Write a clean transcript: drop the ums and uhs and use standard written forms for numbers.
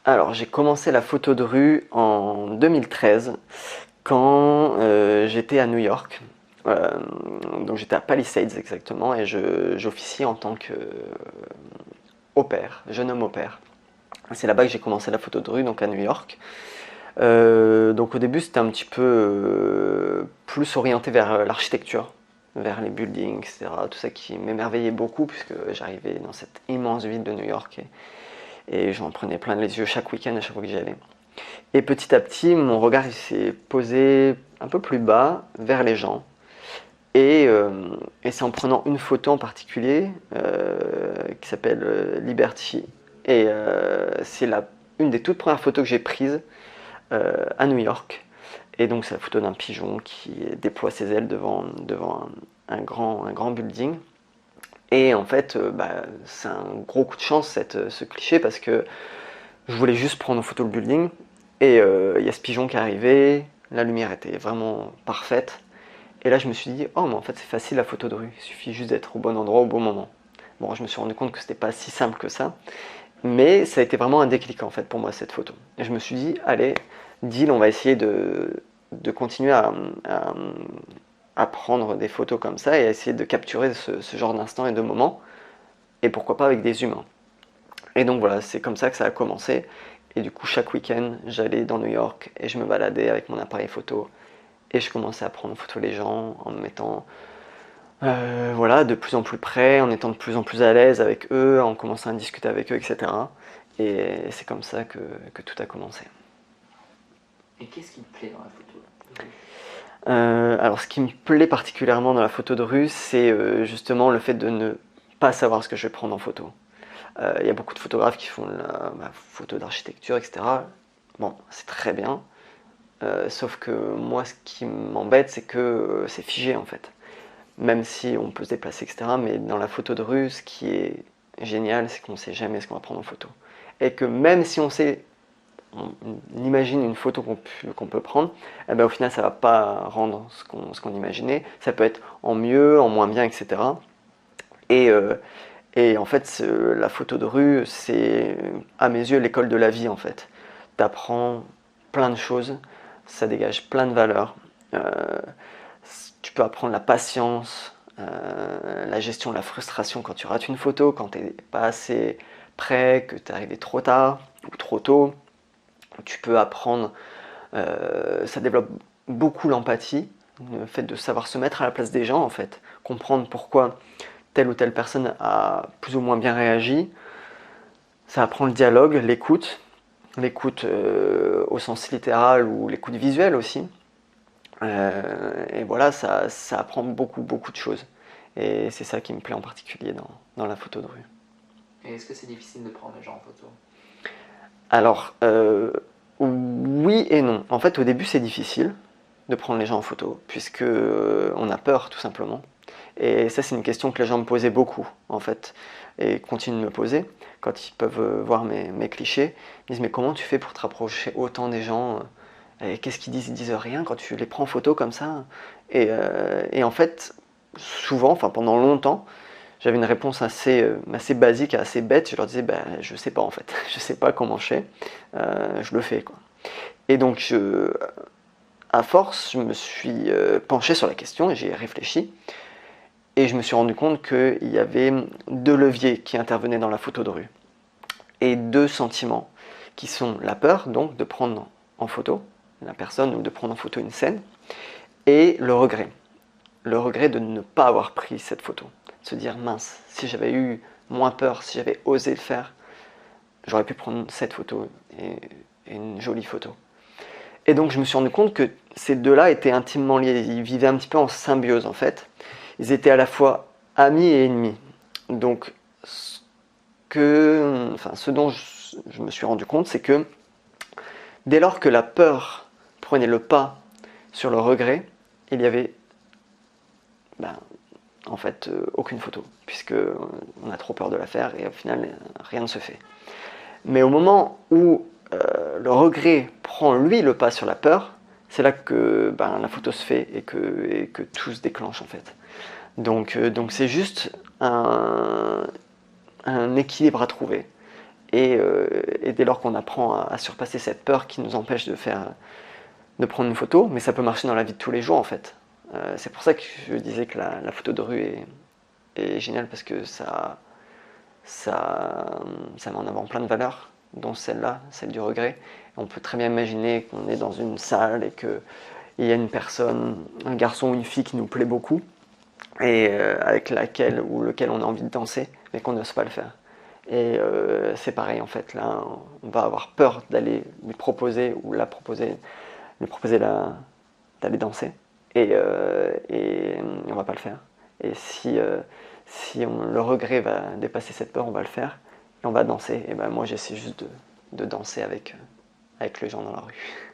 Alors, j'ai commencé la photo de rue en 2013 quand j'étais à New York. Euh, donc j'étais à Palisades exactement et j'officiais en tant que au pair, jeune homme au pair. C'est là-bas que j'ai commencé la photo de rue, donc à New York. Donc au début c'était un petit peu plus orienté vers l'architecture, vers les buildings, etc. Tout ça qui m'émerveillait beaucoup puisque j'arrivais dans cette immense ville de New York et j'en prenais plein les yeux chaque week-end à chaque fois que j'y allais. Et petit à petit, mon regard il s'est posé un peu plus bas vers les gens. Et c'est en prenant une photo en particulier qui s'appelle Liberty. Et c'est une des toutes premières photos que j'ai prises à New York. Et donc c'est la photo d'un pigeon qui déploie ses ailes devant un grand building. Et en fait, c'est un gros coup de chance ce cliché parce que je voulais juste prendre en photo le building. Et il y a ce pigeon qui est arrivé, la lumière était vraiment parfaite. Et là, je me suis dit, oh, mais en fait, c'est facile la photo de rue. Il suffit juste d'être au bon endroit au bon moment. Bon, je me suis rendu compte que c'était pas si simple que ça. Mais ça a été vraiment un déclic, en fait, pour moi, cette photo. Et je me suis dit, allez, deal, on va essayer de continuer à prendre des photos comme ça et à essayer de capturer ce genre d'instants et de moments. Et pourquoi pas avec des humains. Et donc voilà, c'est comme ça que ça a commencé. Et du coup, chaque week-end, j'allais dans New York et je me baladais avec mon appareil photo. Et je commençais à prendre en photo les gens en me mettant voilà, de plus en plus près, en étant de plus en plus à l'aise avec eux, en commençant à discuter avec eux, etc. Et c'est comme ça que tout a commencé. Et qu'est-ce qui te plaît dans la photo? Alors ce qui me plaît particulièrement dans la photo de rue, c'est justement le fait de ne pas savoir ce que je vais prendre en photo. Il y a beaucoup de photographes qui font la photo d'architecture, etc. Bon, c'est très bien. Sauf que moi, ce qui m'embête, c'est que c'est figé en fait. Même si on peut se déplacer, etc. Mais dans la photo de rue, ce qui est génial, c'est qu'on ne sait jamais ce qu'on va prendre en photo. Et que même si on sait, on imagine une photo qu'on peut prendre, eh ben, au final, ça ne va pas rendre ce qu'on imaginait. Ça peut être en mieux, en moins bien, etc. Et, euh, et en fait, la photo de rue, c'est à mes yeux l'école de la vie en fait. T'apprends plein de choses, ça dégage plein de valeurs. Euh, Tu peux apprendre la patience, la gestion de la frustration quand tu rates une photo, quand tu n'es pas assez prêt, que tu es arrivé trop tard ou trop tôt. Tu peux apprendre, ça développe beaucoup l'empathie, le fait de savoir se mettre à la place des gens en fait, comprendre pourquoi telle ou telle personne a plus ou moins bien réagi. Ça apprend le dialogue, l'écoute au sens littéral ou l'écoute visuelle aussi. Et voilà, ça apprend beaucoup de choses. Et c'est ça qui me plaît en particulier dans la photo de rue. Et est-ce que c'est difficile de prendre les gens en photo? Alors, oui et non. En fait, au début, c'est difficile de prendre les gens en photo, puisque on a peur, tout simplement. Et ça, c'est une question que les gens me posaient beaucoup, en fait, et continuent de me poser quand ils peuvent voir mes clichés. Ils disent, mais comment tu fais pour te rapprocher autant des gens et qu'est-ce qu'ils disent? Ils disent rien quand tu les prends en photo comme ça. Et en fait, souvent, enfin pendant longtemps, j'avais une réponse assez basique, assez bête. Je leur disais, bah, je sais pas en fait, je sais pas comment je fais, je le fais quoi. Et donc, à force, je me suis penché sur la question et j'ai réfléchi. Et je me suis rendu compte qu'il y avait deux leviers qui intervenaient dans la photo de rue. Et deux sentiments, qui sont la peur, donc, de prendre en photo la personne ou de prendre en photo une scène, et le regret. Le regret de ne pas avoir pris cette photo. De se dire, mince, si j'avais eu moins peur, si j'avais osé le faire, j'aurais pu prendre cette photo et une jolie photo. Et donc je me suis rendu compte que ces deux-là étaient intimement liés, ils vivaient un petit peu en symbiose en fait. Ils étaient à la fois amis et ennemis. Donc ce dont je me suis rendu compte, c'est que dès lors que la peur prenait le pas sur le regret, il y avait en fait aucune photo, puisque on a trop peur de la faire et au final rien ne se fait. Mais au moment où le regret prend lui le pas sur la peur, c'est là que la photo se fait et que tout se déclenche en fait. Donc c'est juste un équilibre à trouver. Et dès lors qu'on apprend à surpasser cette peur qui nous empêche de prendre une photo, mais ça peut marcher dans la vie de tous les jours en fait. C'est pour ça que je disais que la photo de rue est géniale, parce que ça met en avant plein de valeurs, dont celle-là, celle du regret. On peut très bien imaginer qu'on est dans une salle et qu'il y a une personne, un garçon ou une fille qui nous plaît beaucoup, et avec laquelle ou lequel on a envie de danser, mais qu'on n'ose pas le faire. Et c'est pareil en fait, là on va avoir peur d'aller lui proposer ou la proposer, lui proposer d'aller danser, et on va pas le faire. Et si le regret va dépasser cette peur, on va le faire et on va danser. Et ben moi j'essaie juste de danser avec les gens dans la rue.